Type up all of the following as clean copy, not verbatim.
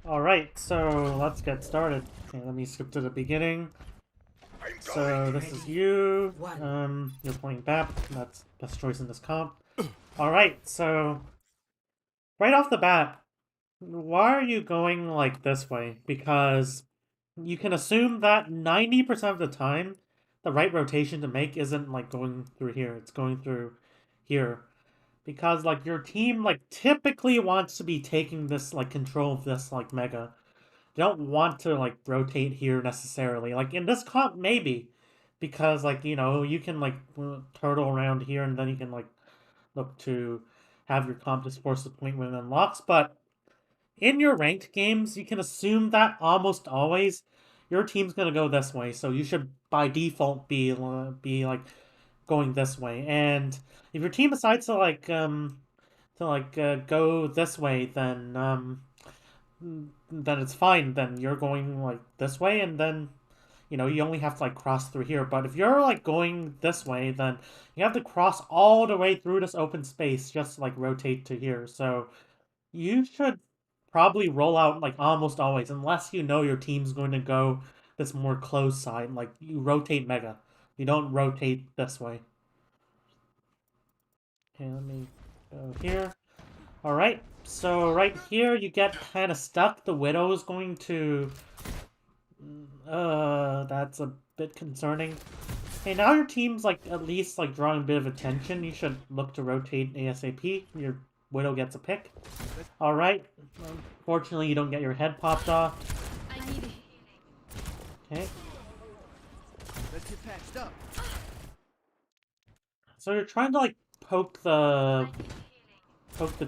Alright, so let's get started. Okay, let me skip to the beginning. So this is you. You're playing BAP. That's best choice in this comp. Alright, so right off the bat, why are you going like this way? Because you can assume that 90% of the time, the right rotation to make isn't like going through here. It's going through here. Because like your team like typically wants to be taking this like control of this like mega. They don't want to like rotate here necessarily. Like in this comp, maybe because like you can like turtle around here and then you can like look to have your comp just force the point when it unlocks. But in your ranked games, you can assume that almost always your team's gonna go this way. So you should by default be like going this way. And if your team decides to go this way, then it's fine. Then you're going like this way, and then you only have to like cross through here. But if you're like going this way, then you have to cross all the way through this open space just to, like rotate to here. So you should probably roll out like almost always, unless you know your team's going to go this more close side. Like you rotate mega, you don't rotate this way. Okay, let me go here. All right, so right here you get kind of stuck. The Widow is going to that's a bit concerning. Hey, now your team's like at least like drawing a bit of attention. You should look to rotate ASAP. Your Widow gets a pick. All right. Unfortunately, you don't get your head popped off. Okay. Let's get patched up. So you're trying to like poke the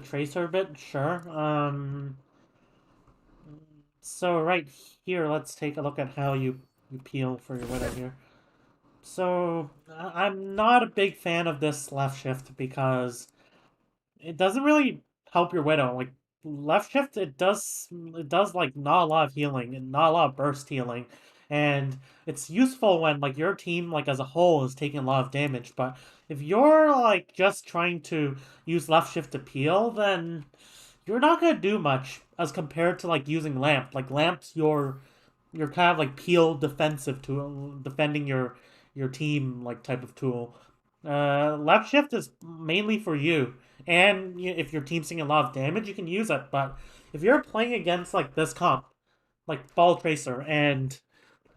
tracer a bit, sure. So right here, let's take a look at how you peel for your Widow here. So I'm not a big fan of this left shift because it doesn't really help your Widow. Like left shift, it does like not a lot of healing and not a lot of burst healing, and it's useful when like your team like as a whole is taking a lot of damage. But if you're like just trying to use left shift to peel, then you're not gonna do much as compared to like using lamp. Like lamp's your kind of like peel defensive tool, defending your team like type of tool. Left shift is mainly for you, and if your team's taking a lot of damage, you can use it. But if you're playing against like this comp, like Ball Tracer, and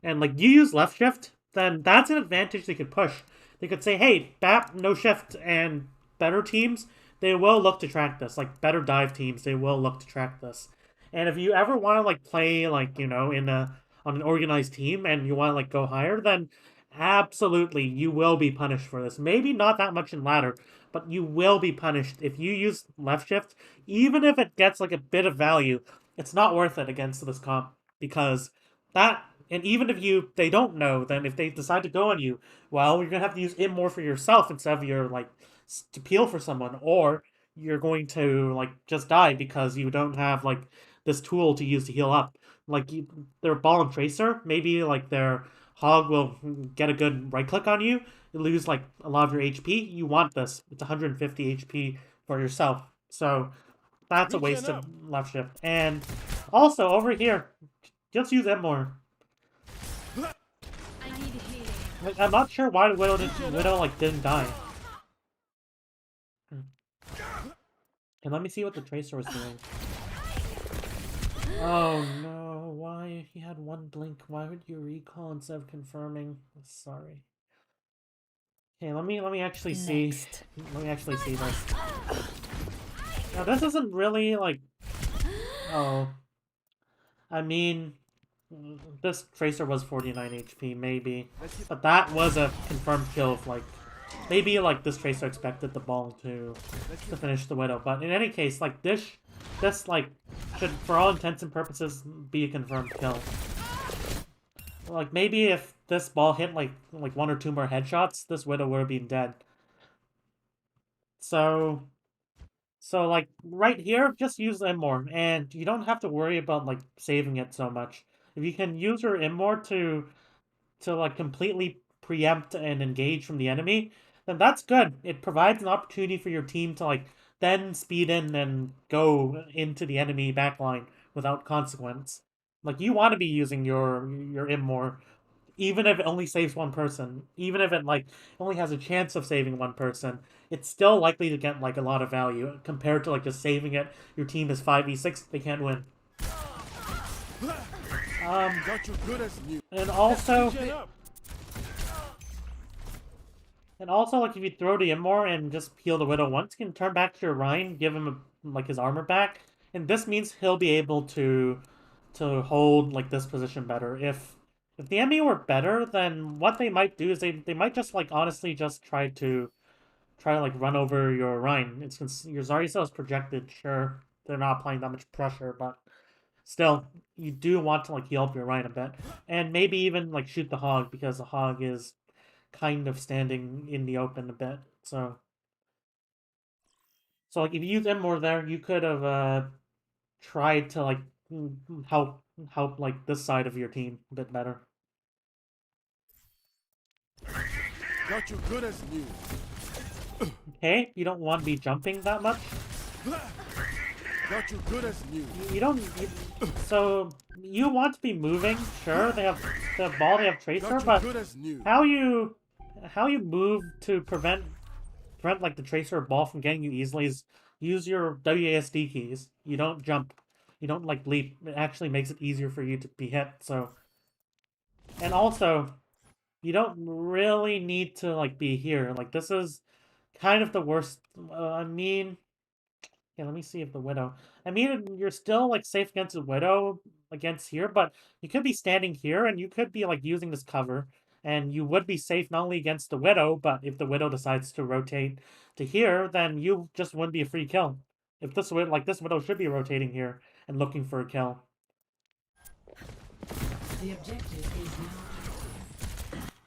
like you use left shift, then that's an advantage they could push. They could say, "Hey, BAP no shift," and better teams they will look to track this. Like better dive teams, they will look to track this. And if you ever want to like play like in a on an organized team and you want to like go higher, then absolutely you will be punished for this. Maybe not that much in ladder, but you will be punished if you use left shift. Even if it gets like a bit of value, it's not worth it against this comp because that and even if they don't know, then if they decide to go on you, well, you're gonna have to use it more for yourself instead of your like to peel for someone, or you're going to like just die because you don't have like this tool to use to heal up. Like their ball and tracer, maybe like their hog will get a good right click on you. You lose like a lot of your HP. You want this. It's 150 HP for yourself. So that's a Regen waste of up. left shift. And also over here, just use it more. Like, I'm not sure why the Widow like didn't die. And let me see what the Tracer was doing. Oh no, why he had one blink? Why would you recall instead of confirming? Sorry. Okay, let me actually see. Next. Let me actually see this. Now this isn't really like oh. I mean this Tracer was 49 HP, maybe. But that was a confirmed kill of like maybe like this Tracer expected the ball to finish the Widow. But in any case, like this like should for all intents and purposes be a confirmed kill. Like maybe if this ball hit like one or two more headshots, this Widow would have been dead. So like right here, just use Immor, and you don't have to worry about like saving it so much. If you can use your Immor to like completely preempt and engage from the enemy, then that's good. It provides an opportunity for your team to like then speed in and go into the enemy backline without consequence. Like you want to be using your im more, even if it only saves one person, even if it like only has a chance of saving one person, it's still likely to get like a lot of value compared to like just saving it. Your team is 5v6, they can't win. Got you good as new. And also, Regen up. like if you throw the Immor and just peel the Widow once, you can turn back to your Ryan, give him like his armor back, and this means he'll be able to hold like this position better. If the enemy were better, then what they might do is they might just like honestly just try to like run over your Rhine. It's your Zarya cell is projected. Sure, they're not applying that much pressure, but still, you do want to like heal up your Rhine a bit, and maybe even like shoot the Hog because the Hog is kind of standing in the open a bit. So like if you use him more there, you could have tried to like help like this side of your team a bit better. Got you good as new. Okay, you don't want to be jumping that much. Got you good as new. You don't. So you want to be moving. Sure, they have the ball. They have Tracer, Got you but good as new. how you move to prevent like the Tracer or ball from getting you easily is use your WASD keys. You don't jump. You don't like leap. It actually makes it easier for you to be hit. So, and also, you don't really need to like be here. Like this is kind of the worst. I mean, yeah, let me see if the Widow. I mean, you're still like safe against the Widow against here, but you could be standing here and you could be like using this cover, and you would be safe not only against the Widow, but if the Widow decides to rotate to here, then you just wouldn't be a free kill. If this Widow should be rotating here and looking for a kill. The objective is now.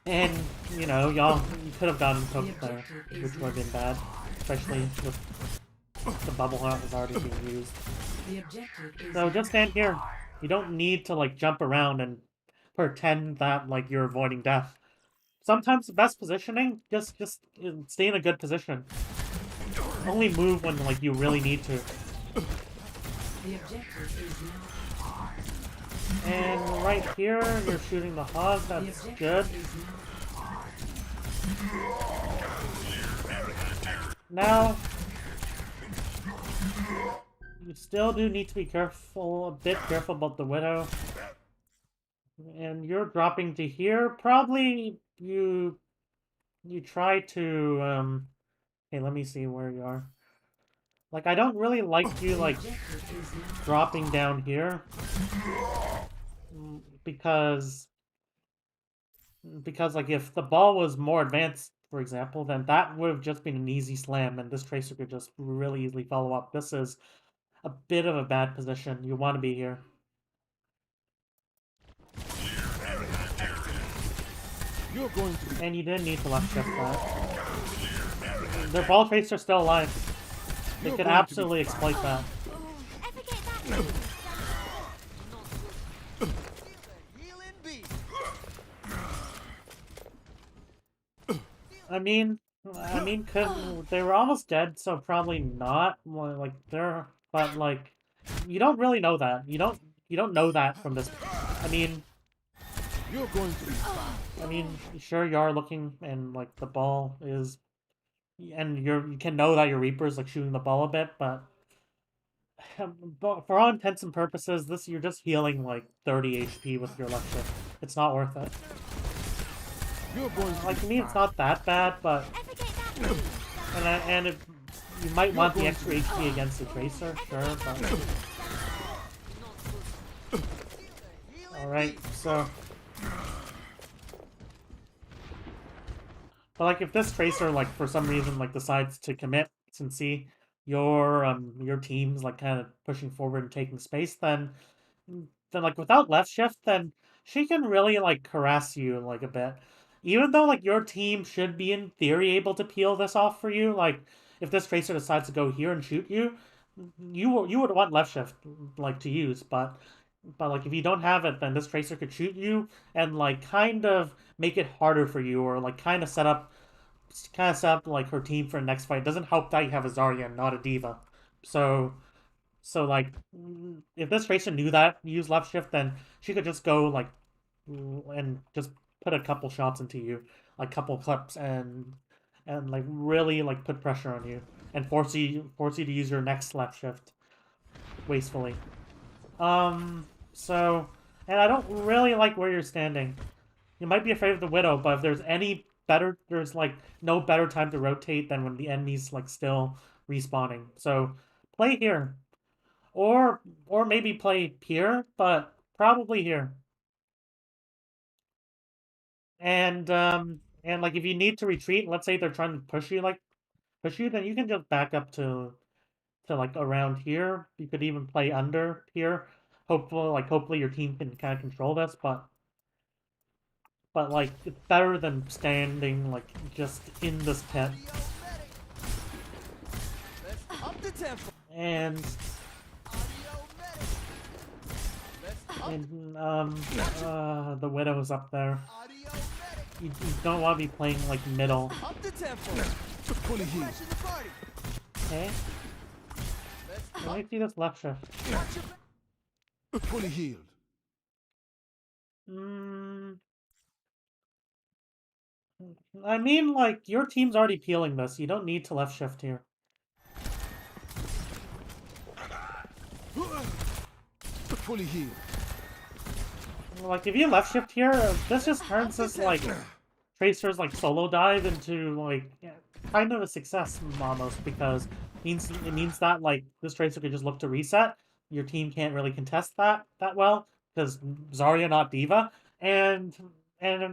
And you could have gotten cooked there, which would have been bad, especially with the bubble heart was already being used. The objective is So just stand here. You don't need to like jump around and pretend that like you're avoiding death. Sometimes the best positioning, just stay in a good position. Only move when like you really need to. the objective is now. And right here, you're shooting the Hog. The That's objective good. is Now, you still do need to be careful, a bit careful about the Widow. And you're dropping to here. Probably you try to hey, let me see where you are. Like I don't really like you like objective is now. dropping down here because like if the ball was more advanced, for example, then that would have just been an easy slam and this Tracer could just really easily follow up. This is a bit of a bad position. You want to be here. You're going to be. And you didn't need to left shift that. Their ball traits are still alive. They You're could going to be absolutely exploit that. Healing beam. I mean, they were almost dead, so probably not. Well, like but like, you don't really know that. You don't know that from this. I mean, You're going to be. sure you are looking, and like the ball is, and you can know that your Reaper is like shooting the ball a bit, but for all intents and purposes, you're just healing like 30 HP with your left shift. It's not worth it. You're going to Like be. to me, it's not that bad, but you might want the extra HP against the Tracer, sure, but all right, so. But like if this Tracer like for some reason like decides to commit since your team's like kind of pushing forward and taking space, then like without left shift, then she can really like harass you like a bit. Even though like your team should be in theory able to peel this off for you, like if this Tracer decides to go here and shoot you, you would want left shift like to use, but like if you don't have it, then this Tracer could shoot you and like kind of make it harder for you, or like kind of set up like her team for the next fight. It doesn't help that you have a Zarya and not a D.Va. So So like, if this Tracer knew that use left shift, then she could just go like and just put a couple shots into you, like couple clips, and like really like put pressure on you and force you to use your next left shift wastefully. So, and I don't really like where you're standing. You might be afraid of the Widow, but if there's any better, there's like no better time to rotate than when the enemy's like still respawning. So play here, or maybe play here, but probably here. And like if you need to retreat, let's say they're trying to push you, then you can just back up to like around here. You could even play under here. Hopefully your team can kind of control this, but like it's better than standing like just in this pit. Let's up the tempo. And Audio medic. Let's up the Widow's up there. audio medic. You don't want to be playing like middle. Up the tempo. Fully healed. Crashing the party. Okay. Let's Let me see this left shift. watch your back. Fully healed. I mean, like, your team's already peeling this. You don't need to left shift here. Fully healed. Like, if you left shift here, this just turns this, like, Tracer's, like, solo dive into, like, kind of a success, almost, because it means that, like, this Tracer could just look to reset. Your team can't really contest that well, because Zarya not D.Va, and,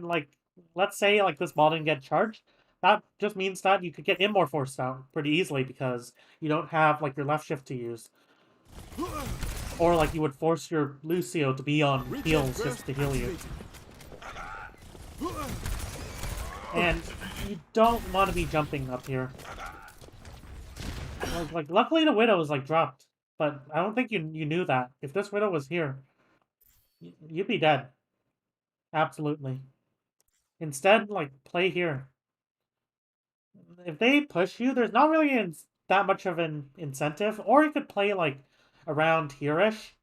like, let's say, like, this ball didn't get charged. That just means that you could get Immortal forced out pretty easily, because you don't have, like, your left shift to use. Or, like, you would force your Lucio to be on heals just to heal you. And you don't want to be jumping up here. Like luckily the Widow is, like, dropped. But I don't think you knew that. If this Widow was here, you'd be dead. Absolutely. Instead, like, play here. If they push you, there's not really that much of an incentive. Or you could play, like, around here-ish.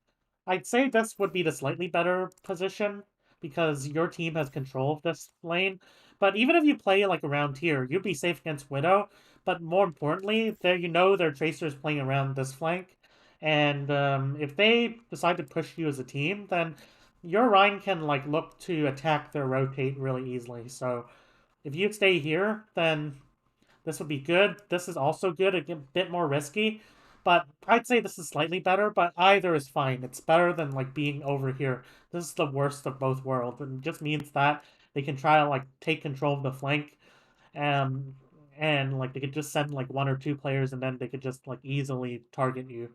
I'd say this would be the slightly better position because your team has control of this lane. But even if you play like around here, you'd be safe against Widow. But more importantly, their Tracer's playing around this flank. And if they decide to push you as a team, then your Rein can like look to attack their rotate really easily. So if you stay here, then this would be good. This is also good, a bit more risky. But I'd say this is slightly better, but either is fine. It's better than, like, being over here. This is the worst of both worlds. And it just means that they can try to, like, take control of the flank. And, like, they could just send, like, 1 or 2 players, and then they could just, like, easily target you.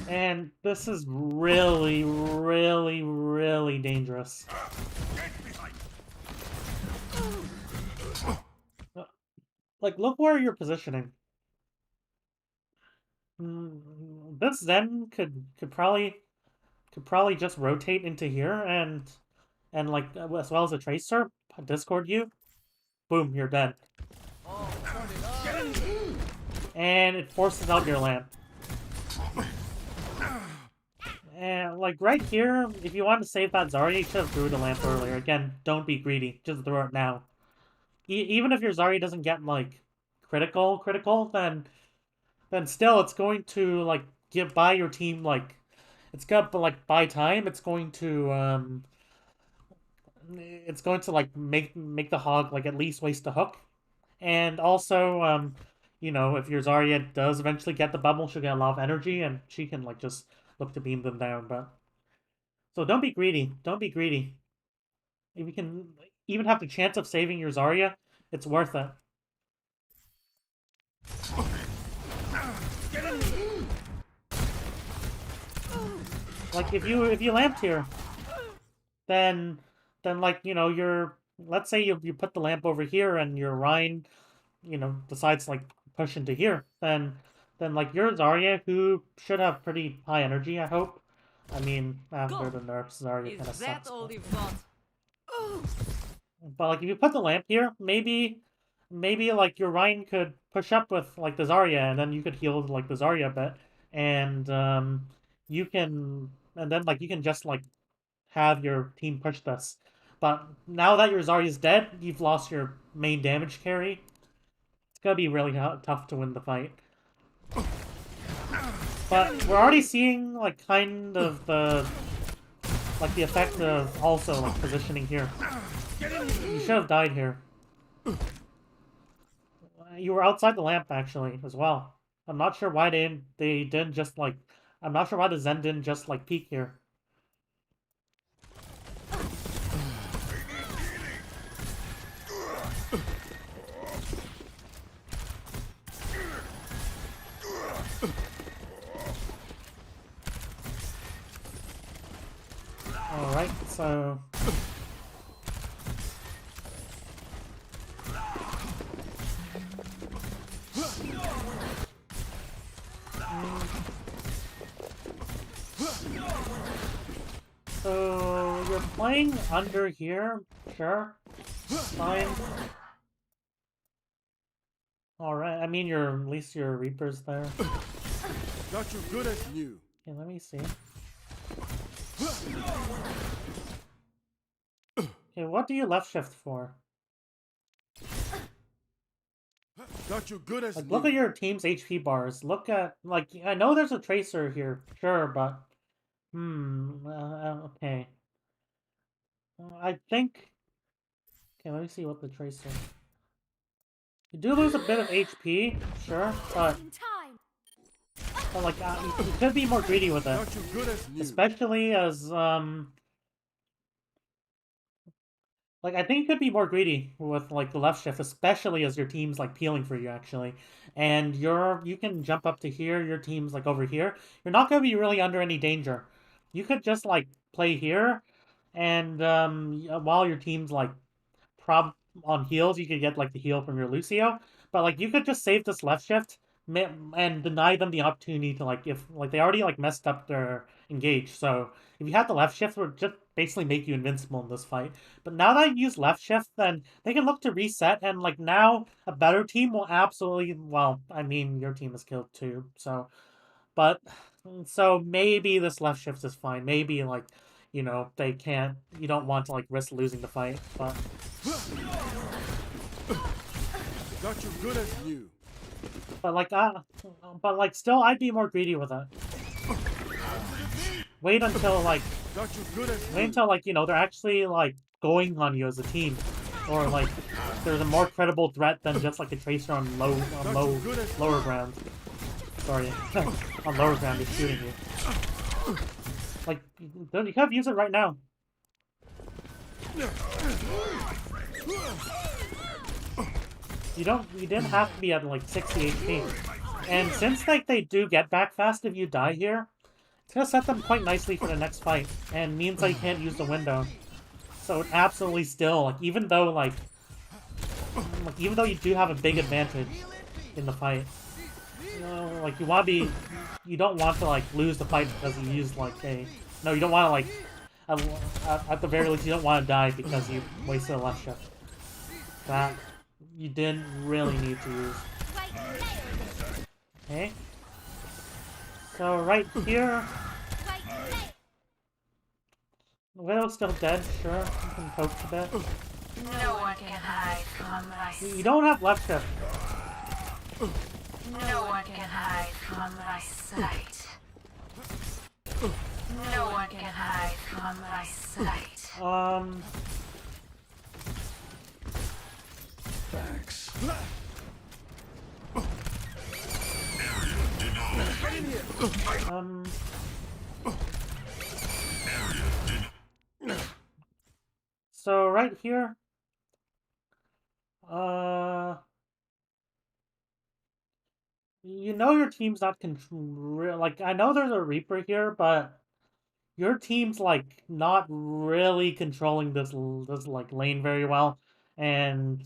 And this is really, really, really dangerous. Like, look where you're positioning. This Zen could probably just rotate into here and like as well as a Tracer, Discord you. Boom, you're dead. And it forces out your lamp. And, like, right here, if you want to save that Zarya, you should have threw the lamp earlier. Again, don't be greedy. Just throw it now. Even if your Zarya doesn't get, like, critical, then still, it's going to, like, buy your team, like, it's got, like, buy time. It's going to, like, make the Hog, like, at least waste a hook. And also, you know, if your Zarya does eventually get the bubble, she'll get a lot of energy, and she can, like, just look to beam them down, but... So don't be greedy. Don't be greedy. If you can even have the chance of saving your Zarya, it's worth it. Like, if you lamped here, then like, you know, let's say you put the lamp over here and your Rein, you know, decides to, like, push into here, then like your Zarya, who should have pretty high energy, I hope, I mean, after the nerfs, Zarya kind of Is that sucks. all But... you've got? But like if you put the lamp here, maybe like your Ryan could push up with like the Zarya, and then you could heal like the Zarya a bit, and you can and then like you can just like have your team push this. But now that your Zarya's dead, you've lost your main damage carry. It's gonna be really tough to win the fight. But we're already seeing like kind of the effect of also like positioning here. You should have died here. You were outside the lamp actually as well. I'm not sure why they didn't just like. I'm not sure why the Zen didn't just like peek here. All right, so. So you're playing under here, sure, fine. All right, I mean at least your Reaper's there. Got you good as new. Okay, let me see. Okay, what do you left shift for? Got you good as Like, new. look at your team's HP bars. Look at, like, I know there's a Tracer here, sure, but... okay. I think... Okay, let me see what the Tracer... You do lose a bit of HP, sure, but like, you could be more greedy with it. Got you good as new. Especially as, like, I think you could be more greedy with, like, the left shift, especially as your team's, like, peeling for you, actually. And you can jump up to here, your team's, like, over here. You're not going to be really under any danger. You could just, like, play here, and, while your team's, like, on heals, you could get, like, the heal from your Lucio. But, like, you could just save this left shift and deny them the opportunity to, like, if, like, they already, like, messed up their engage. So, if you had the left shift, it would just basically make you invincible in this fight. But now that you use left shift, then they can look to reset, and, like, now a better team will absolutely, well, I mean, your team is killed too, so, but, so maybe this left shift is fine. Maybe, like, you know, you don't want to, like, risk losing the fight, but... Got you good as new. But, like, still, I'd be more greedy with it. Wait until, like, Got you good as Wait new. until, like, you know, they're actually, like, going on you as a team. Or, like, there's a more credible threat than just, like, a Tracer on lower ground. Sorry, on lower ground is shooting you. Like, you could have used it right now. You didn't have to be at, like, 60 HP. And since, like, they do get back fast if you die here, it's gonna set them quite nicely for the next fight, and means that you can't use the window. So it absolutely still, like, even though you do have a big advantage in the fight, you know, like, you don't want to, like, lose the fight because you used, like, no, you don't want to, like, at the very least, you don't want to die because you wasted a left shift. That you didn't really need to use. Okay. So right here, Widow's still dead, sure. You can poke a bit. No one can hide from my You don't have left shift. No one can hide from my sight. No one can hide from my sight. Thanks. So right here, you know your team's not like, I know there's a Reaper here, but your team's, like, not really controlling this like, lane very well, and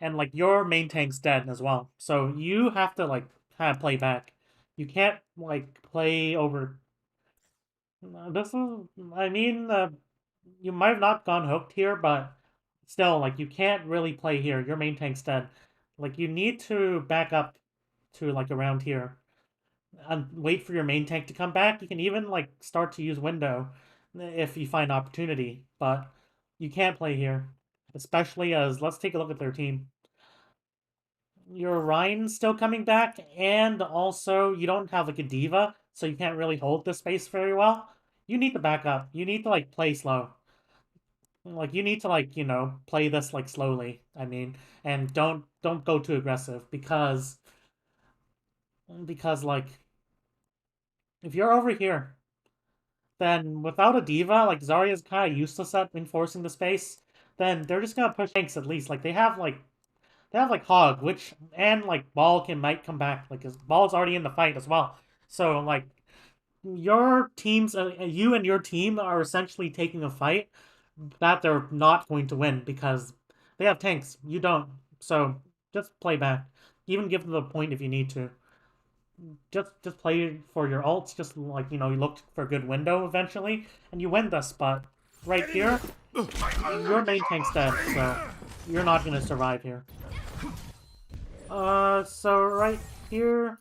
like, your main tank's dead as well, so you have to, like, kind of play back. You can't, like, play over... This is, I mean, you might have not gone hooked here, but still, like, you can't really play here. Your main tank's dead. Like, you need to back up to, like, around here and wait for your main tank to come back. You can even, like, start to use window if you find opportunity, but you can't play here. Especially as, let's take a look at their team. Your Ryan's still coming back, and also you don't have, like, a diva, so you can't really hold this space very well. You need to back up. You need to, like, play slow. Like, you need to, like, you know, play this, like, slowly, I mean, and don't go too aggressive, because, like, if you're over here, then without a diva, like, Zarya's kind of useless at enforcing the space, then they're just gonna push tanks at least. Like, they have, like, Hog, which, and, like, Ball might come back, like, cause Ball's already in the fight as well. So, like, your teams, you and your team are essentially taking a fight that they're not going to win because they have tanks. You don't. So just play back. Even give them the point if you need to. Just play for your ults. Just, like, you know, you look for a good window eventually, and you win this. But right here, your main tank's dead, so you're not gonna survive here. So right here.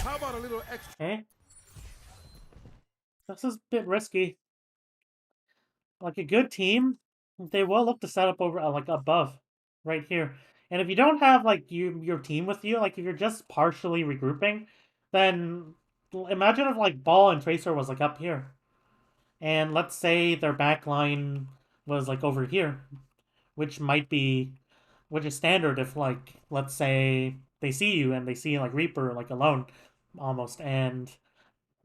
How about a little extra? Okay. This is a bit risky. Like, a good team, they will look to set up over, like, above, right here. And if you don't have, like, your team with you, like, if you're just partially regrouping, then imagine if, like, Ball and Tracer was, like, up here. And let's say their backline was, like, over here, which is standard if, like, let's say they see you and they see, like, Reaper, like, alone, almost, and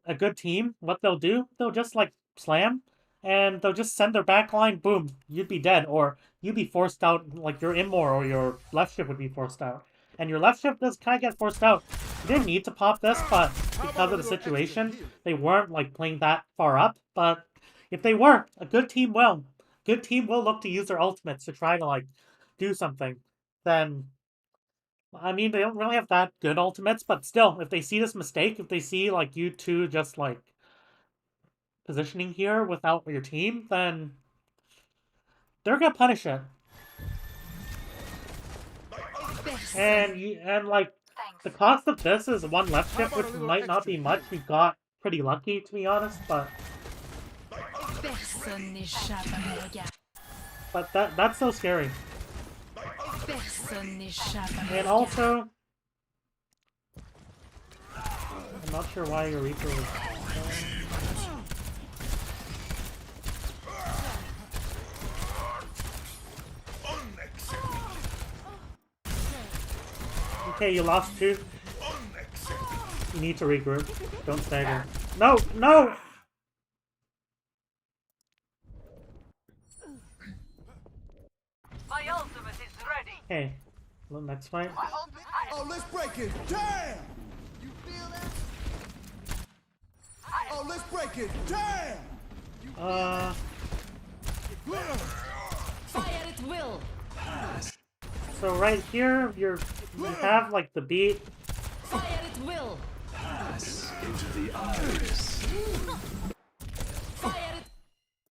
a good team, what they'll do, they'll just, like, slam, and they'll just send their back line, boom, you'd be dead, or you'd be forced out, like, your Immor or your left shift would be forced out. And your left shift does kind of get forced out. You didn't need to pop this, but because of the situation, they weren't, like, playing that far up, but if they were, a good team will. Good team will look to use their ultimates to try to, like, do something. Then, I mean, they don't really have that good ultimates, but still, if they see this mistake, if they see, like, you two just, like, positioning here without your team, then they're gonna punish it. And like, the cost of this is one left shift, which might not be much. You got pretty lucky, to be honest, but Personne n'échappe à mes regards. that's so scary. Personne n'échappe à mes And regards. also, I'm not sure why your Reaper was. Okay, you lost two. You need to regroup. Don't stagger. No, no! My ultimate is ready. Okay, well, next fight. Oh, let's break it. Damn! You feel that? Oh, let's break it. Damn! Fire at will. So right here, you have, like, the beat. Fire at will. Into the iris. Fire at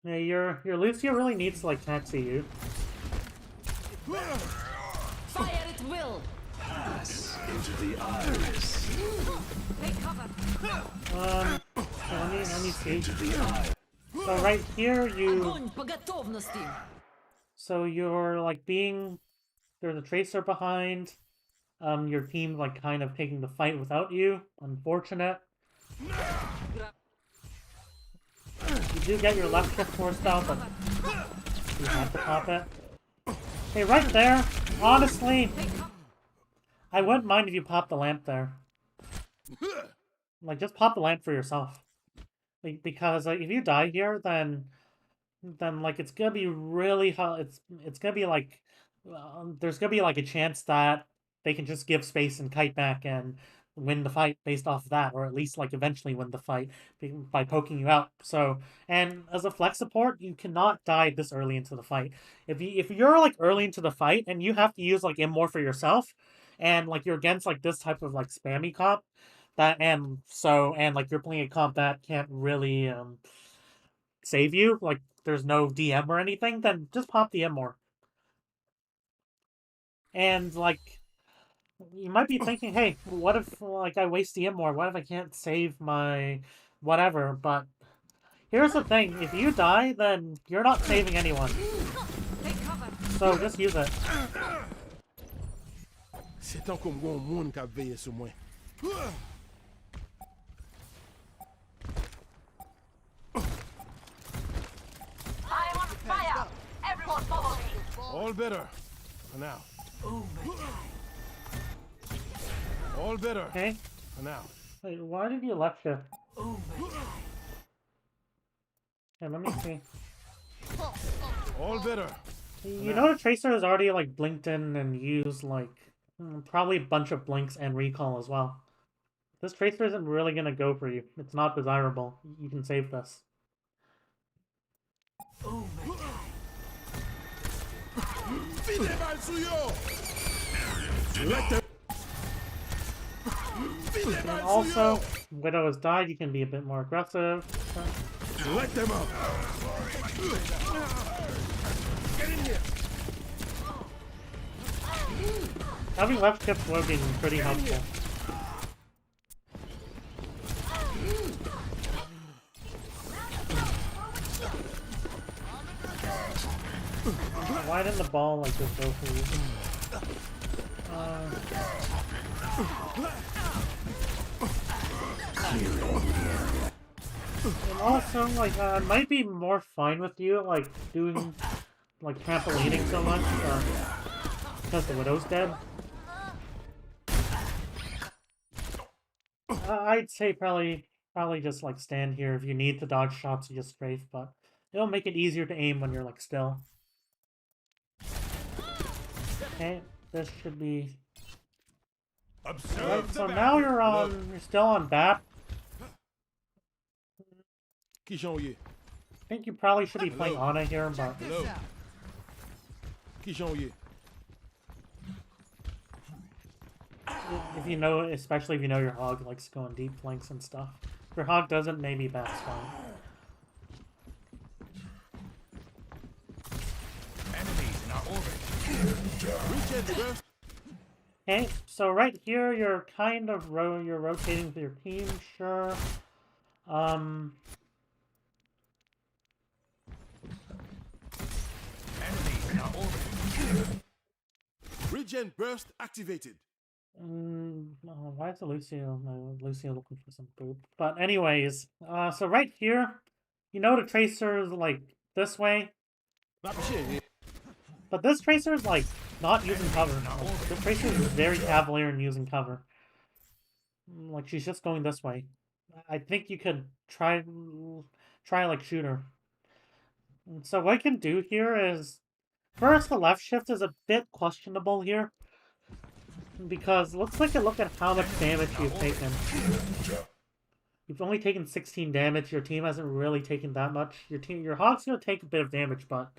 Yeah, your Lucio really needs to, like, taxi you. fire at will. Into the iris. Take cover. Okay, let me see. Into the iris. So right here, Огонь по готовности. so you're, like, there's a Tracer behind. Your team, like, kind of taking the fight without you. Unfortunate. You do get your left shift forced out, but you have to pop it. Hey, right there, honestly, I wouldn't mind if you popped the lamp there. Like, just pop the lamp for yourself. Like, because, like, if you die here, then like, it's gonna be really hard. It's gonna be like, there's gonna be, like, a chance that they can just give space and kite back and win the fight based off of that, or at least, like, eventually win the fight by poking you out. So, and as a flex support, you cannot die this early into the fight. If you're, like, early into the fight and you have to use, like, Immor for yourself, and, like, you're against, like, this type of, like, spammy comp, and like you're playing a comp that can't really save you, like there's no DM or anything, then just pop DM more. And like you might be thinking, hey, what if like I waste DM more? What if I can't save my whatever? But here's the thing, if you die, then you're not saving anyone. So just use it. C'est tant comme un monde qui a veillé sur moi. I'm on fire! Everyone follow me! All better. For now. All better. Okay? For now. Wait, why did you left shift? Okay, let me see. All better. You know the Tracer has already like blinked in and used like probably a bunch of blinks and recall as well. This Tracer isn't really gonna go for you. It's not desirable. You can save this. And also, Widow has died, you can be a bit more aggressive. Let them up. Get in here. Having left shift would be pretty helpful. Why didn't the ball like just go for you? And also, like, I might be more fine with you, like, doing, like, trampolining so much, because the Widow's dead. I'd say probably just, like, stand here. If you need to dodge shots, you just strafe, but it'll make it easier to aim when you're, like, still. Okay, this should be... Right, so now you're still on BAP. Qui Jean-Yé? I think you probably should be playing Ana here, but... Hello. Qui Jean-Yé? If you know, especially if you know your Hog likes going deep flanks and stuff. If your Hog doesn't, maybe BAP's fine. Enemies in our orbit. Okay, so right here you're kind of you're rotating with your team, sure. Enemies in our orbit. Regen burst activated. Why is the Lucio? No, Lucio looking for some poop. But anyways, so right here, you know the Tracer's like this way. But this Tracer's like not using cover. Like, this Tracer is very cavalier in using cover. Like she's just going this way. I think you could try like shoot her. And so what I can do here is, first the left shift is a bit questionable here. Because look at how much damage you've taken. You've only taken 16 damage. Your team hasn't really taken that much. Your Hog's gonna take a bit of damage, but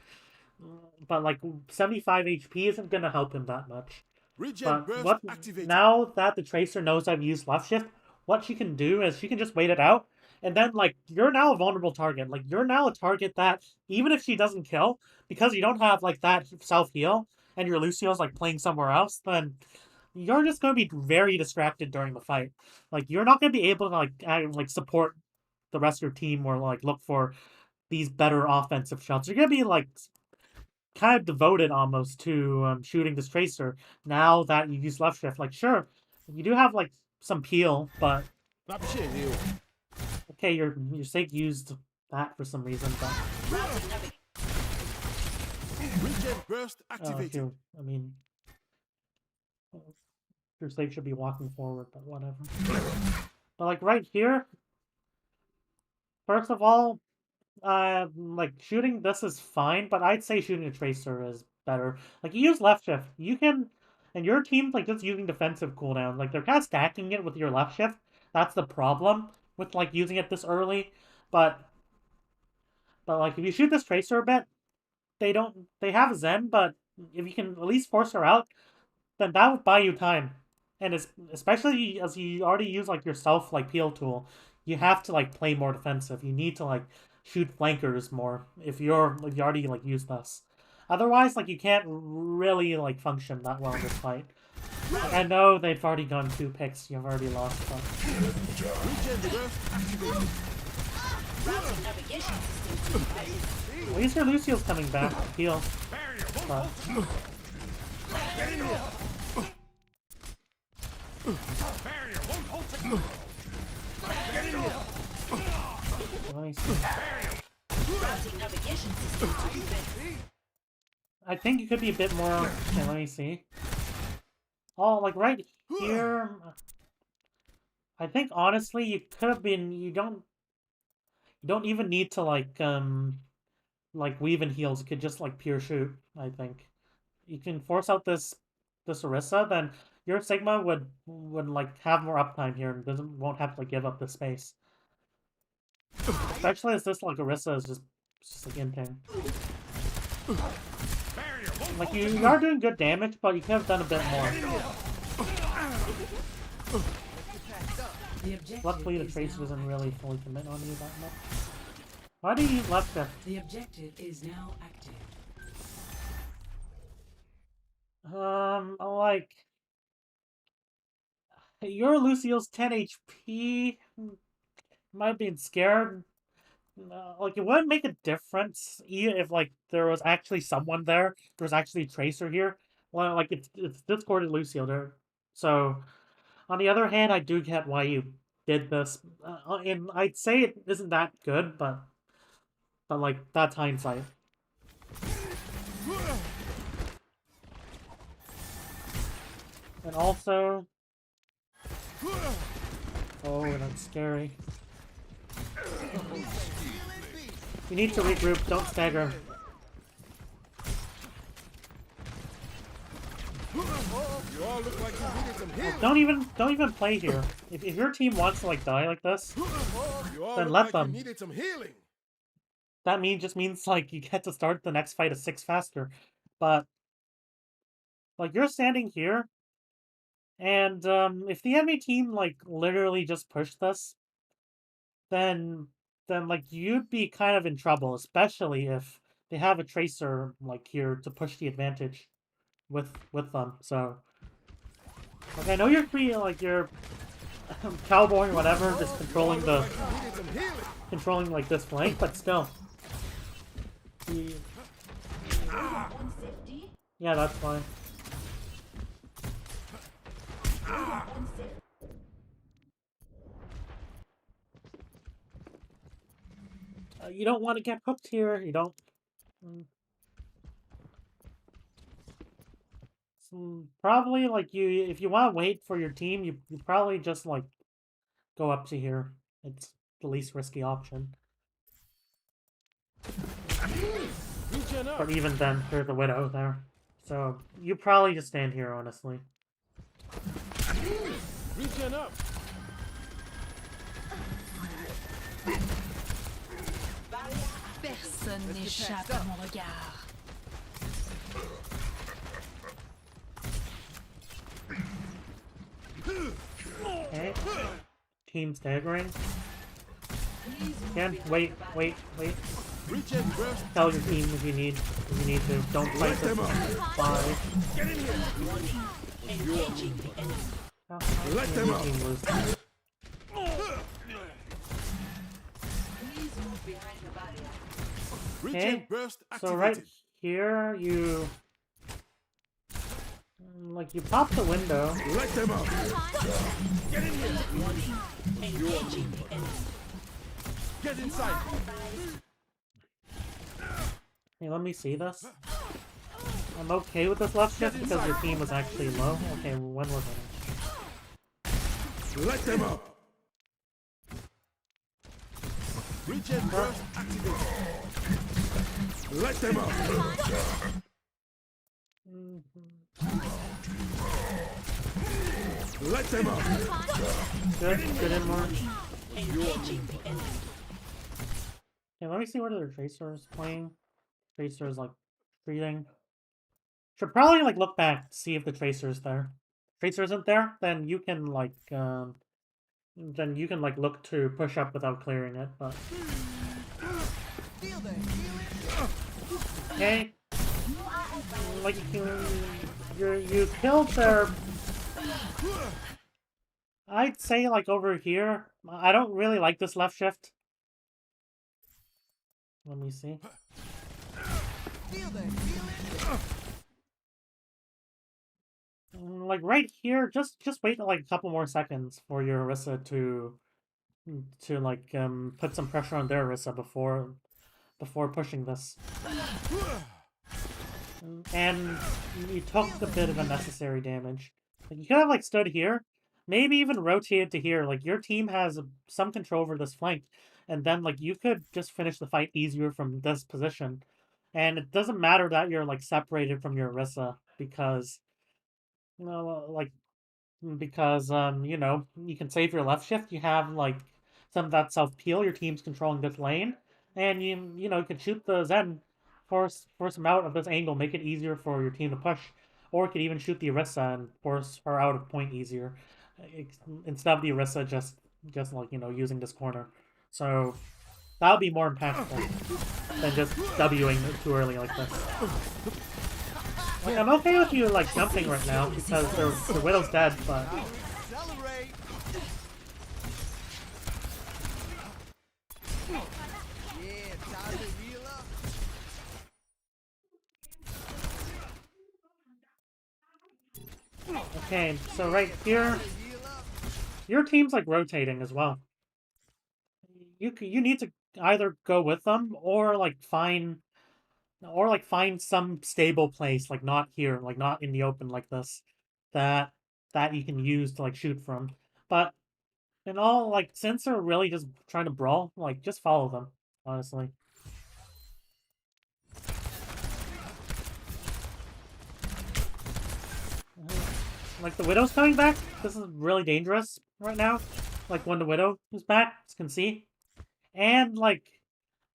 like 75 HP isn't gonna help him that much. But now that the Tracer knows I've used left shift, what she can do is she can just wait it out, and then like you're now a vulnerable target. Like you're now a target that even if she doesn't kill, because you don't have like that self heal, and your Lucio's like playing somewhere else, then you're just going to be very distracted during the fight. Like, you're not going to be able to, like support the rest of your team or, like, look for these better offensive shots. You're going to be, like, kind of devoted almost to shooting this Tracer now that you use left shift. Like, sure, you do have, like, some peel, but... Okay, your Sig used that for some reason, but... Regen burst activated. I mean... Your Slave should be walking forward, but whatever. But like right here, first of all, like shooting this is fine, but I'd say shooting a Tracer is better. Like you use left shift, you can, and your team's like just using defensive cooldown. Like they're kind of stacking it with your left shift. That's the problem with like using it this early. But like if you shoot this Tracer a bit, they have Zen, but if you can at least force her out, then that would buy you time. and especially as you already use like your self like peel tool, you have to like play more defensive. You need to like shoot flankers more if you already like used this. Otherwise, like you can't really like function that well in this fight. Like, I know they've already gone 2 picks. You've already lost. But... At least your Lucio's coming back to heal. But... I think you could be a bit more... Okay, let me see. Oh, like right here... I think honestly you could have been... You don't even need to like weave in heals. You could just like pure shoot, I think. You can force out this Orisa, then your Sigma would like have more uptime here and won't have to like give up the space. Especially as this like Orisa is just like inting. Like you are doing good damage, but you could have done a bit more. Luckily the Tracer doesn't really fully commit on you that much. Why do you left there? The objective is now active. Like your Lucio's 10 HP might have been scared. Like it wouldn't make a difference even if like there was actually someone there. There was actually a Tracer here. Well, like it's discorded Lucio there. So on the other hand, I do get why you did this, and I'd say it isn't that good, but like that's hindsight. And also, oh, that's scary. You need to regroup. Don't stagger. You all look like you needed some healing. Don't even play here. If your team wants to like die like this, You all then look let like them. You needed some healing. That just means like you get to start the next fight a 6 faster. But like you're standing here, and if the enemy team like literally just pushed this, then like you'd be kind of in trouble, especially if they have a Tracer like here to push the advantage with them. So like I know you're free, like you're cowboy or whatever, just controlling You needed some healing. like this flank, but still. Yeah, that's fine. You don't want to get hooked here. You don't. Probably like if you want to wait for your team, you probably just like go up to here. It's the least risky option. But even then, there's a Widow there. So you probably just stand here, honestly. Regen up. Personne n'échappe à mon regard. Okay. Team staggering. Again, wait. Regen burst. Tell your team if you need to. Don't fight this. Bye. Get in here. Let them up. Okay, Regen burst so right activated. here you like you pop the window. Let them up. Get in here. Get inside. Hey, let me see this. I'm okay with this left shift because your team was actually low. Okay, when was it? Let them up. Regen burst activated. Let them up. Let them up. Good in more. Okay, let me see what other Tracer's playing. Tracer's like treating. Should probably like look back to see if the Tracer's there. Tracer isn't there, then you can like look to push up without clearing it. But okay, like you killed their. I'd say like over here. I don't really like this left shift. Let me see. Like right here, just wait like a couple more seconds for your Orisa to like put some pressure on their Orisa before pushing this. And you took a bit of unnecessary damage. Like, you could have like stood here, maybe even rotated to here. Like your team has some control over this flank, and then like you could just finish the fight easier from this position. And it doesn't matter that you're like separated from your Orisa because because you know, you can save your left shift. You have like some of that self peel. Your team's controlling this lane, and you know, you can shoot the Zen, force him out of this angle, make it easier for your team to push, or you could even shoot the Orisa and force her out of point easier, instead of the Orisa just like, you know, using this corner. So that would be more impactful than just Wing it too early like this. Like, I'm okay with you like jumping right now because the Widow's dead, but okay, so right here, your team's like rotating as well. You need to either go with them or like find some stable place, like not here, like not in the open like this, that you can use to like shoot from. But in all, like, since they're really just trying to brawl, like just follow them, honestly. Like the Widow's coming back. This is really dangerous right now. Like when the Widow is back, you can see. And like,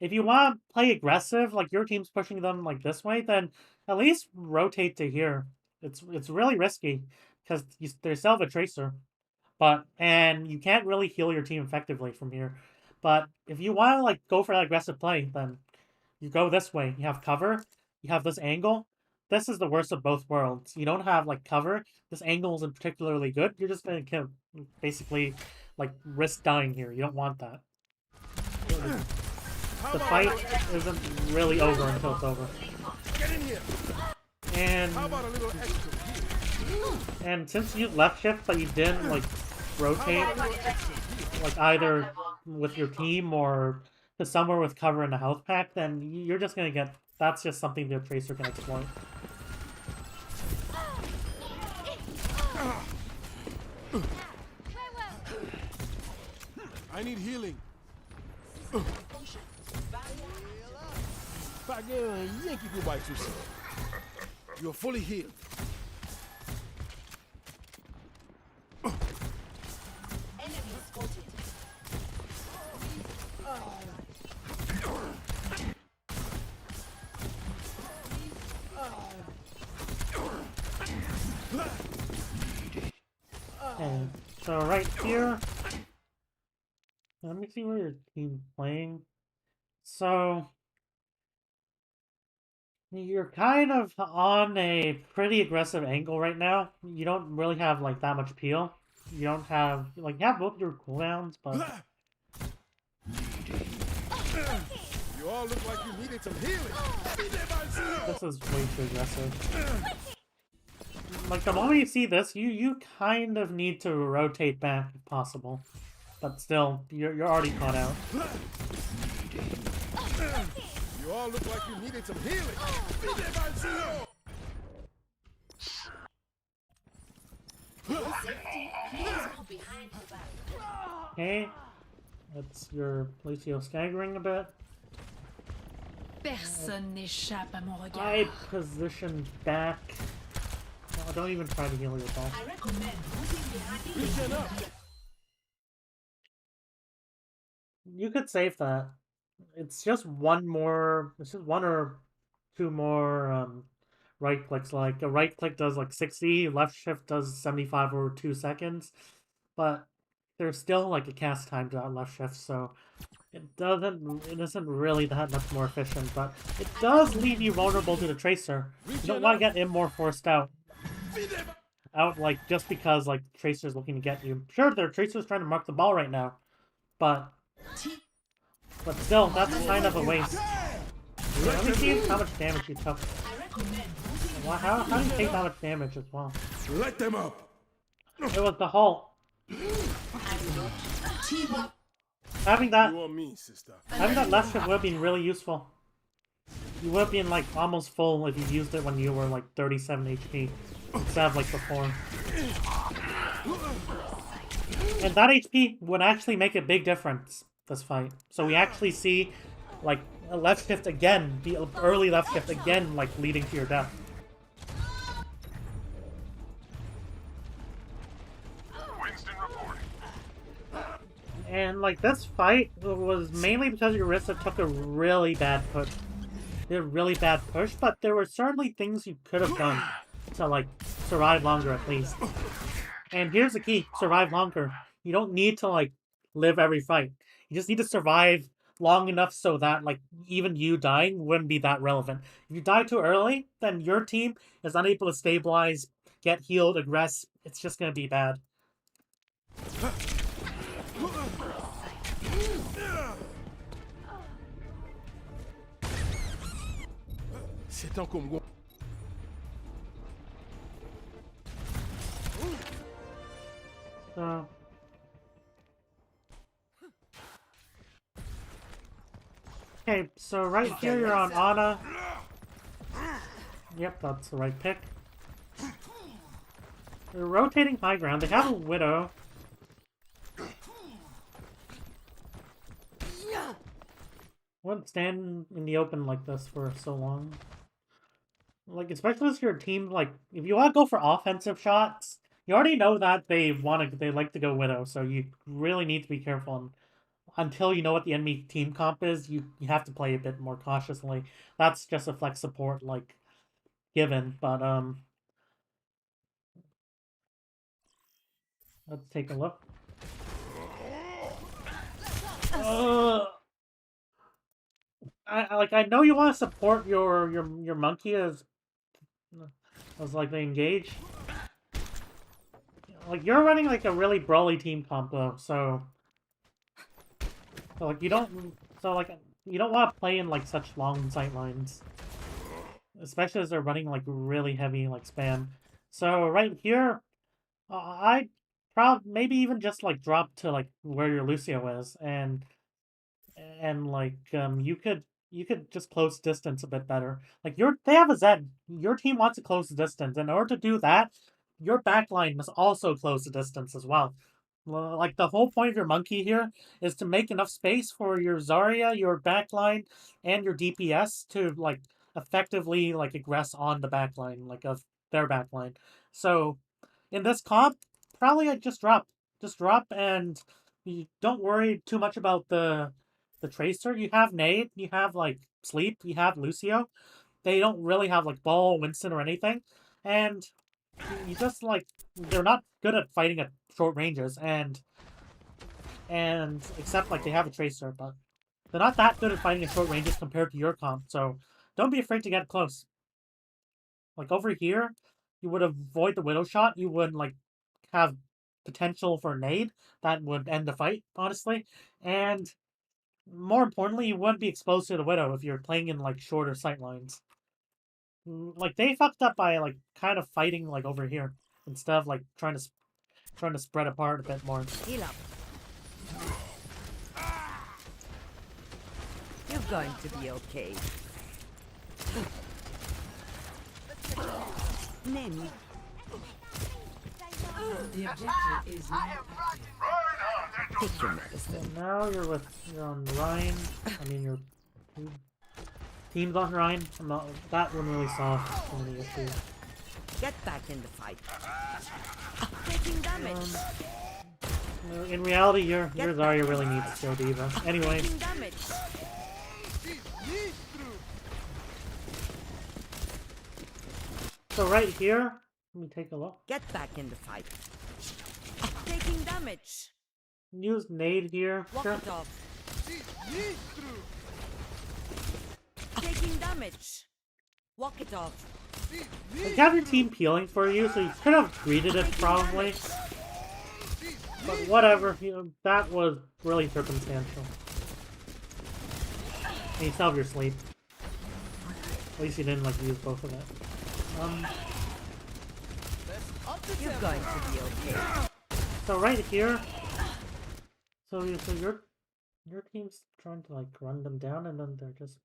if you want to play aggressive, like your team's pushing them like this way, then at least rotate to here. It's really risky because they still have a Tracer, and you can't really heal your team effectively from here. But if you want to like go for that aggressive play, then you go this way. You have cover. You have this angle. This is the worst of both worlds. You don't have like cover. This angle isn't particularly good. You're just gonna kill, basically, like risk dying here. You don't want that. The fight isn't really over until it's over. And since you left shift but you didn't like rotate, like either with your team or to somewhere with cover in a health pack, then you're just gonna get. That's just something the Tracer can exploit. I need healing. You're fully healed. And so right here, let me see where your team's playing. So you're kind of on a pretty aggressive angle right now. You don't really have like that much peel. You don't have like you have both your cooldowns, but You all look like you needed some healing. this is way too aggressive. Like the moment you see this, you kind of need to rotate back if possible, but still, you're already caught out. You all look like you needed some healing. Okay, that's your Lucio staggering a bit. Personne n'échappe à mon regard. I position back. Oh, don't even try to heal yourself. You could save that. It's just one or two more right clicks like. A right click does like 60, left shift does 75 or 2 seconds, but there's still like a cast time to that left shift, so it isn't really that much more efficient, but it does leave you vulnerable to the Tracer. You don't want to get him more forced out. Like, just because, like, Tracer's looking to get you. Sure, their Tracer's trying to mark the ball right now, but still, that's kind of a waste. Let me see how much damage you took. Well, how do you take that much damage as well? Let them up. It was the halt. Having that left shift would have been really useful. You would have been like almost full if you used it when you were like 37 HP instead of like before. And that HP would actually make a big difference this fight. So we actually see like a left shift again, the early left shift again, like leading to your death. And like this fight was mainly because Orisa took a really bad push. Did a really bad push, but there were certainly things you could have done to like survive longer at least. And here's the key: survive longer. You don't need to like live every fight. You just need to survive long enough so that like even you dying wouldn't be that relevant. If you die too early, then your team is unable to stabilize, get healed, aggress. It's just gonna be bad. So okay, so right here you're on Ana. Yep, that's the right pick. They're rotating high ground. They have a Widow. Wouldn't stand in the open like this for so long. Like, especially if your team, like, if you want to go for offensive shots, you already know that they like to go Widow, so you really need to be careful. And until you know what the enemy team comp is, you have to play a bit more cautiously. That's just a flex support, like, given, but, let's take a look. I know you want to support your monkey as like they engage. Like you're running like a really brawly team combo, so like you don't want to play in like such long sight lines, especially as they're running like really heavy like spam. So right here, I maybe even just like drop to like where your Lucio is, and like you could just close distance a bit better. Like they have a Zed. Your team wants to close the distance. In order to do that, your backline must also close the distance as well. Like the whole point of your monkey here is to make enough space for your Zarya, your backline, and your DPS to like effectively like aggress on the backline, like of their backline. So in this comp, probably I'd just drop, and you don't worry too much about the Tracer. You have Nade, you have like Sleep, you have Lucio. They don't really have like Ball, Winston, or anything, and you just like they're not good at fighting at short ranges, and except like they have a Tracer, but they're not that good at fighting at short ranges compared to your comp. So don't be afraid to get close. Like over here, you would avoid the Widow shot. You would like have potential for Nade that would end the fight, honestly, and more importantly, you wouldn't be exposed to the Widow if you're playing in like shorter sight lines. Like they fucked up by like kind of fighting like over here instead of like trying to spread apart a bit more. Heal up. You're going to be okay. Name me. The objective is now active. Take your medicine. So now you're on Ryan. I mean your team's on Ryan. That one really solved so many issues. Get back in the fight. Taking damage. In reality, your Zarya really needs to go D.Va. Anyway. Taking damage. So right here, let me take a look. Get back in the fight. Taking damage. Use nade here. Walk Sure. it off. Taking damage. Walk it off. You have your team peeling for you, so you could have greeted it probably. But whatever, you know, that was really circumstantial. And you still have your sleep. At least you didn't like use both of it. You're going to be okay. So right here, so your team's trying to like run them down, and then they're just.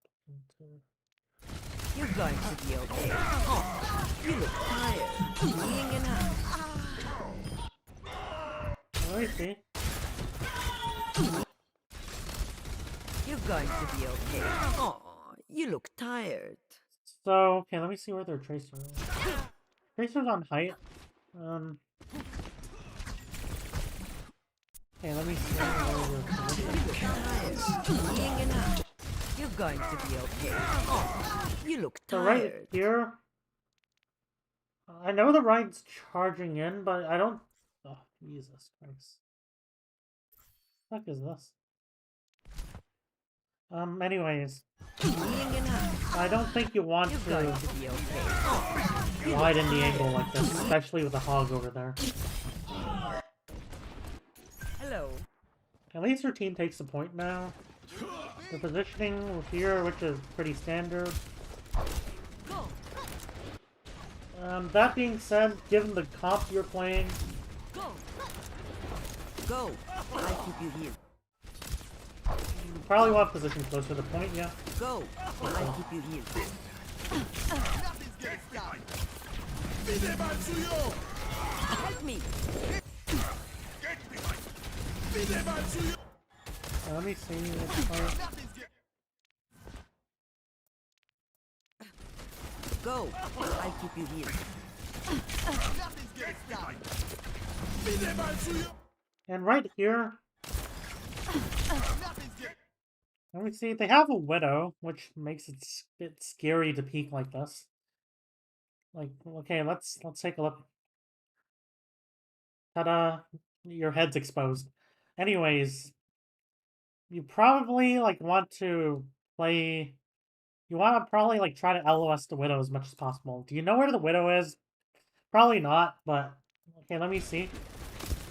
You're going to be okay. Oh, you look tired. Being enough. Oh, I see. You're going to be okay. Oh, you look tired. So okay, let me see where their tracer is. Tracer's on height. Okay, let me see where your Being enough. You're going to be okay. Oh, you look So tired. right here, I know the ride's charging in, but I don't. Oh, Jesus Christ! What the fuck is this? Anyways, Being enough. I don't think you want You're to going to be okay. Oh, widen the angle like this, especially with a hog over there. hello. At least your team takes the point now. The positioning here, which is pretty standard. Go. That being said, given the comp you're playing, Go. Go. I'll keep you here. you probably want to position closer to the point, yeah. Go. I'll keep you here. Help me. Let me see which part. Go. I'll keep you here. And right here, let me see, they have a widow, which makes it a bit scary to peek like this. Like, okay, let's take a look. Ta-da! Your head's exposed. Anyways, you probably like want to play. You want to probably like try to LOS the widow as much as possible. Do you know where the widow is? Probably not, but okay, let me see.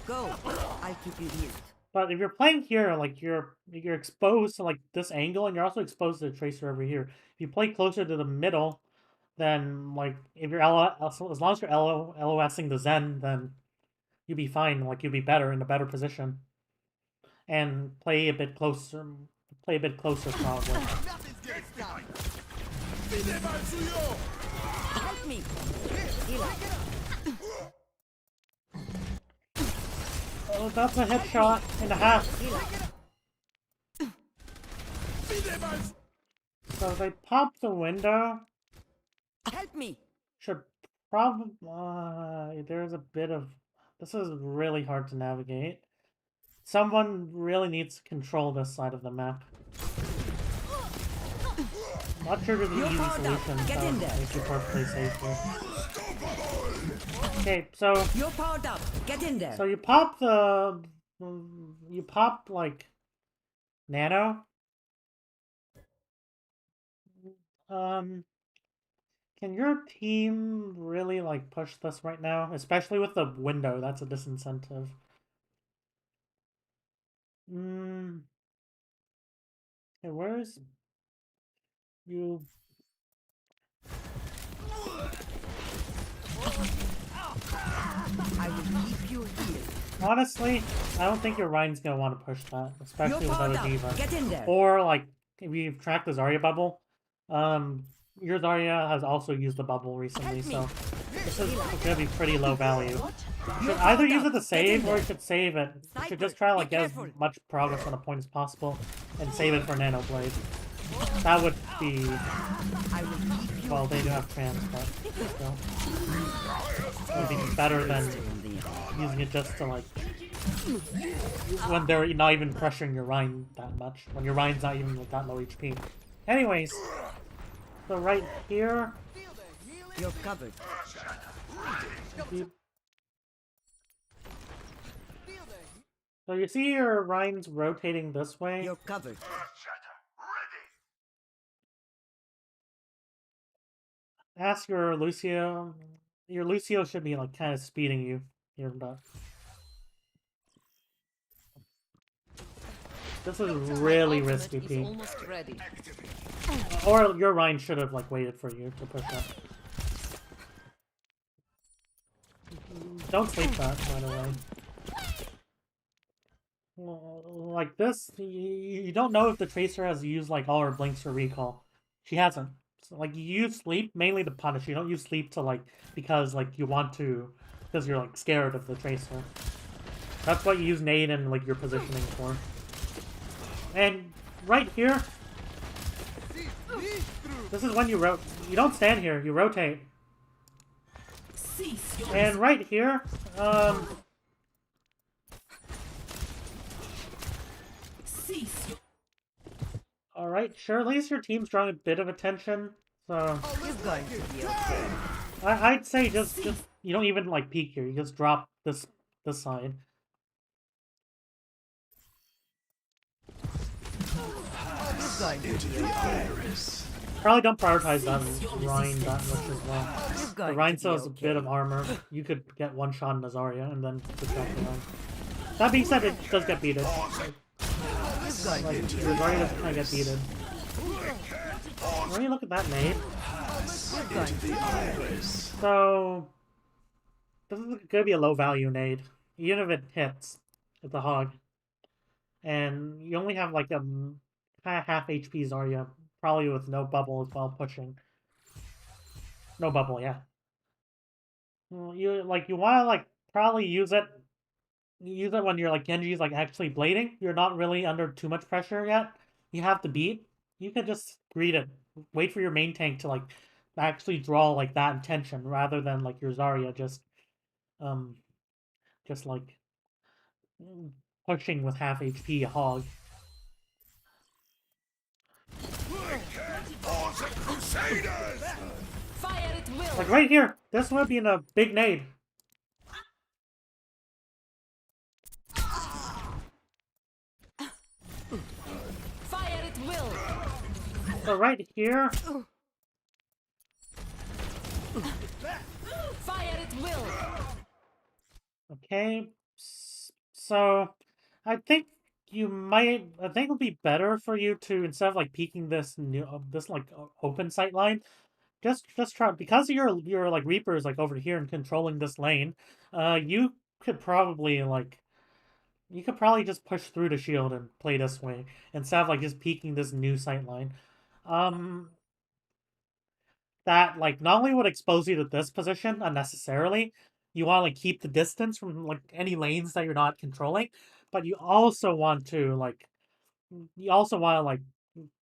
Go. I'll keep you here. But if you're playing here, like you're exposed to like this angle, and you're also exposed to the tracer over here. If you play closer to the middle, then like if you're as long as you're LOSing the Zen, then you'll be fine. Like you'll be better in a better position, and play a bit closer. Play a bit closer, probably. Help me. Eli. Oh, that's a headshot and a half. So they popped the window. Help me. Should probably there's a bit of this is really hard to navigate. Someone really needs to control this side of the map. Not sure there's an You're easy powered up. solution, Get so in there. make you perfectly safe here. Okay, so You're powered up. Get in there. you pop like nano. Can your team really like push this right now? Especially with the window, that's a disincentive. Okay, where's you? I will keep you here. Honestly, I don't think your Ryan's gonna want to push that, You're especially without powered a up. diva. Get in there. Or like if you've tracked the Zarya bubble, your Zarya has also used the bubble recently, Help me. so this is gonna be pretty low value. You should You're either powered use it up. to Get save in or you there. should save it. You should Sniper, just try to like be get as careful. much progress on a point as possible and save it for Nano Blade. That would be I will keep you well, they do have trans, but still. It would be better than using it just to like when they're not even pressuring your Rhine that much. When your Rhine's not even like that low HP. Anyways, so right here, You're covered. So you see your Ryan's rotating this way. You're covered. Ask your Lucio. Your Lucio should be like kind of speeding you here, but this is really risky, Is P. almost ready. Or your Ryan should have like waited for you to push up. Don't sleep that, by the way. Like this, you don't know if the Tracer has used like all her blinks for recall. She hasn't. So, like you use sleep mainly to punish. You don't use sleep to like because like you want to, because you're like scared of the Tracer. That's what you use nade and like your positioning for. And right here, this is when you you don't stand here. You rotate. And right here, alright, sure, at least your team's drawing a bit of attention, so... You're going to be okay. I'd say just, you don't even, like, peek here, you just drop this side. You're going to Into be the okay. iris. Probably don't prioritize that Rhine that much as well. You're The going Rhine to still be has a okay. bit of armor. You could get one shot in Azaria and then distract the Rhine. That being said, it does get beaten. You're going Like, to your Azaria does kind of get beaten. When you look at that nade, Into the iris. so this is gonna be a low value nade, even if it hits at the hog, and you only have like a kind of half HP Zarya, probably with no bubble as well pushing. No bubble, yeah. Well, you want to like probably use it. Use it when you're like Genji's like actually blading. You're not really under too much pressure yet. You have to beat. You could just greet it. Wait for your main tank to like actually draw like that intention rather than like your Zarya just like pushing with half HP a hog. Fire at will. Like right here, this would be in a big nade. Fire at will. So right here, Fire at will. okay. So I think I think it'll be better for you to instead of like peeking this this like open sight line, just try because your like Reaper is like over here and controlling this lane. You could probably just push through the shield and play this way instead of like just peeking this new sight line. That like not only would expose you to this position unnecessarily, you want to like keep the distance from like any lanes that you're not controlling, but you also want to like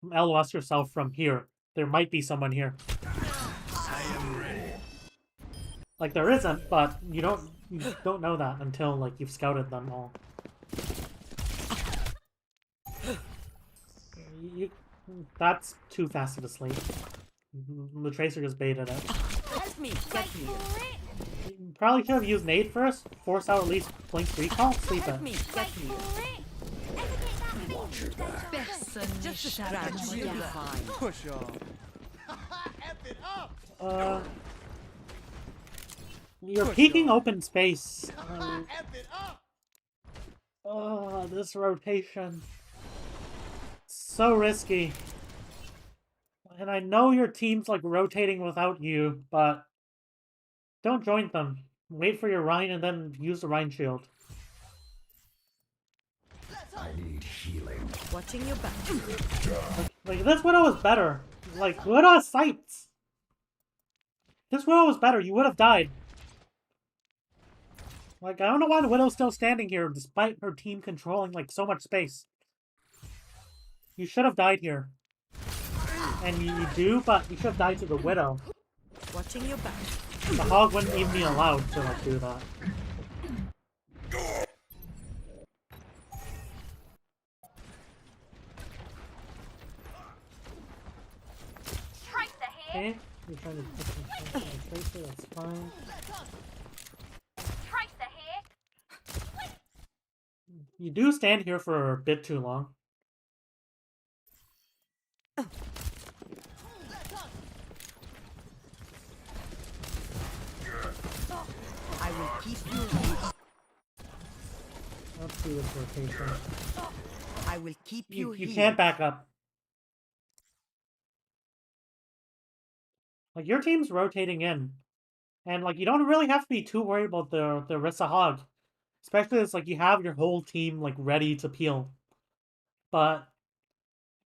LOS yourself from here. There might be someone here. I am ready. Like there isn't, but you don't know that until like you've scouted them all. That's too fast to sleep. The Tracer just baited it. Help me get here. You probably should have used nade first. Force out at least Blink's recall. Sleep Help it. me get here. Just a scratch. You'll be fine. Push off. F it up. You're peeking open space. F it up. This rotation. So risky. And I know your team's like rotating without you, but don't join them. Wait for your Rhine and then use the Rhine shield. I need healing. Watching your back. Like this Widow was better. Like Widow has sights. This Widow was better. You would have died. Like I don't know why the Widow's still standing here despite her team controlling like so much space. You should have died here. And you do, but you should have died to the Widow. Watching your back. The Hog wouldn't even be allowed to like do that. Okay. You're trying to put some tracer, that's fine. Tracer here. You do stand here for a bit too long. I will keep you healed. Let's do this rotation. I will keep you You healed. can't back up. Like, your team's rotating in. And, like, you don't really have to be too worried about the Orisa Hog. Especially as, like, you have your whole team, like, ready to peel. But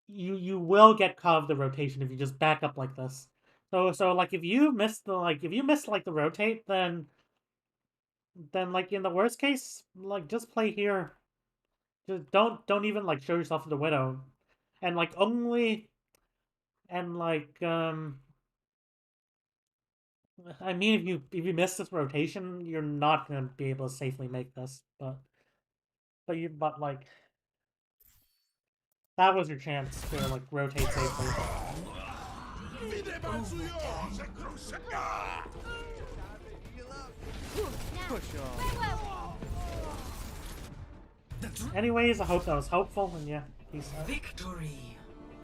you will get caught of the rotation if you just back up like this. So like, if you miss the rotate, then like, in the worst case, like, just play here. Just don't even, like, show yourself to the Widow. And, like, I mean, if you miss this rotation, you're not gonna be able to safely make this. But like, that was your chance to, like, rotate safely. Anyways, I hope that was helpful, and yeah, peace out. Victory.